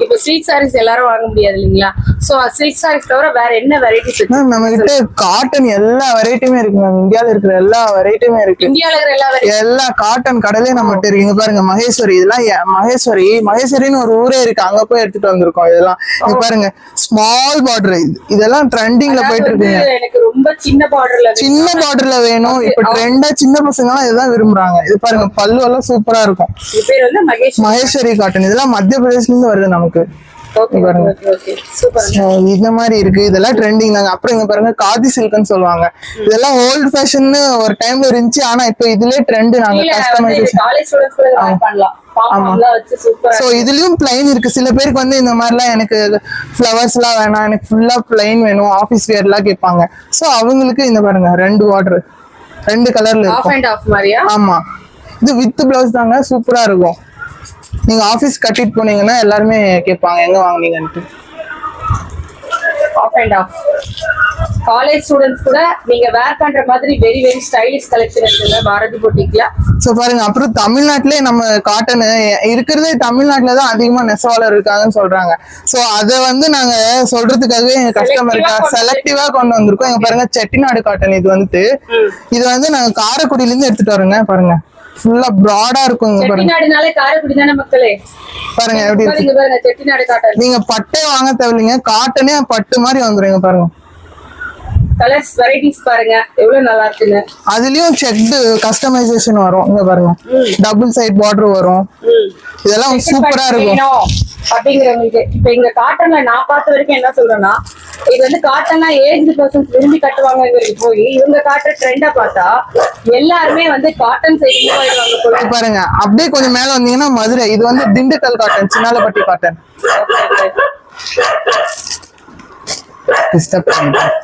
இப்ப சில்க் சாரீஸ் எல்லாரும் வாங்க முடியாது இல்லீங்களா? சோ சில்க் சாரீஸ் தவிர வேற என்ன வெரைட்டிஸ் இருக்கு? மேம் நம்ம கிட்ட காட்டன் எல்லா வெரைட்டியுமே இருக்கு மேம். இந்தியால இருக்கிற எல்லா வெரைட்டியுமே இருக்கு. இந்தியால இருக்கிற எல்லா காட்டன் கடையிலே நம்மகிட்ட இருக்கு. இங்க பாருங்க மகேஸ்வரி, இதெல்லாம் மகேஸ்வரின்னு ஒரு ஊரே இருக்கு, அங்க போய் எடுத்துட்டு வந்திருக்கோம். இதெல்லாம் இங்க பாருங்க ஸ்மால் பார்டர், இதெல்லாம் ட்ரெண்டிங்ல போயிட்டு இருக்குங்க. எனக்கு ரொம்ப சின்ன பார்டர்ல வேணும். இப்ப ட்ரெண்டா சின்ன பசங்க எல்லாம் இதெல்லாம் விரும்புறாங்க. இது பாருங்க பல்லு எல்லாம் சூப்பரா இருக்கும். இது பேர் வந்து மகேஸ்வரி காட்டன். இதெல்லாம் மத்திய பிரதேஷ்ல இருந்து வருது நமக்கு. இந்த மாதிரி இருக்கு. இதெல்லாம் ட்ரெண்டிங் தாங்க. அப்புறம் இங்க பாருங்க காதி சில்க்னு சொல்லுவாங்க. இதெல்லாம் ஓல்ட் ஃபேஷன் ஒரு டைம்ல இருந்துச்சு, ஆனா இப்ப இதுலயே ட்ரெண்ட். நாங்க கஸ்டமைசேஷன் சோ இதுலயும் பிளைன் இருக்கு. சில பேருக்கு வந்து இந்த மாதிரிலாம் எனக்கு ஃபிளவர்ஸ் எல்லாம் வேணாம், எனக்கு ஃபுல்லா பிளைன் வேணும், ஆபீஸ் வேர் எல்லாம் கேட்பாங்க. சோ அவங்களுக்கு இந்த பாருங்க 2 பார்டர் 2 கலர்ல இருக்கும். ஆமா, இது வித் பிளவுஸ் தாங்க, சூப்பரா இருக்கும். நீங்க ஆபீஸ் கட்டிட்டு போனீங்கன்னா எல்லாருமே கேட்பாங்க எங்க வாங்குனீங்கன்னு. Half and half college students கூட நீங்க வேர் பண்ற மாதிரி வெரி வெரி ஸ்டைலிஷ் கலெக்ஷன் இருக்குங்க பாரதி பொட்டிக்ல. சோ பாருங்க, அப்புறம் தமிழ்நாட்டிலே நம்ம காட்டன் இருக்கிறதே தமிழ்நாட்டுல தான் அதிகமா நெசவாளர் இருக்காங்கன்னு சொல்றாங்க. சோ அத வந்து நாங்க சொல்றதுக்காகவே எங்க கஸ்டமருக்கு செலக்டிவா கொண்டு வந்திருக்கோம். இங்க பாருங்க செட்டிநாடு காட்டன். இது வந்து நாங்க காரைக்குடியில இருந்து எடுத்துட்டு வரோங்க. பாருங்க ஃபுல்லா பிராடா இருக்கும். செட்டிநாடுனாலே காரைக்குடி தானே மக்களே. பாருங்க எப்படி இருக்கு. பாருங்க செட்டிநாடு காட்டன். நீங்க பட்டே வாங்க தேவையில்லைங்க, காட்டனே பட்டு மாதிரி வந்துருங்க. பாருங்க கலர்ஸ் வெரைட்டிஸ் பாருங்க எவ்வளவு நல்லா இருக்குங்க. அதுலயும் செக்டு கஸ்டமைசேஷன் வரும். இங்க பாருங்க டபுள் சைடு பார்டர் வரும். இதெல்லாம் சூப்பரா இருக்கும் அப்படிங்கிறவங்களுக்கு. இப்ப எங்க காட்டன்ல நான் பார்த்த வரைக்கும் என்ன சொல்றேன்னா, இது வந்து காட்டன்னா ஏஜ் பர்சன்ஸ் விரும்பி கட்டுவாங்க போய் இவங்க காட்டுற ட்ரெண்டா பார்த்தா எல்லாருமே வந்து காட்டன் சைடு போயிடுவாங்க. பாருங்க அப்படியே கொஞ்சம் மேல வந்தீங்கன்னா மதுரை. இது வந்து Dindigul cotton, Chinnalapatti cotton. Disturb பண்ணிட்டேன்.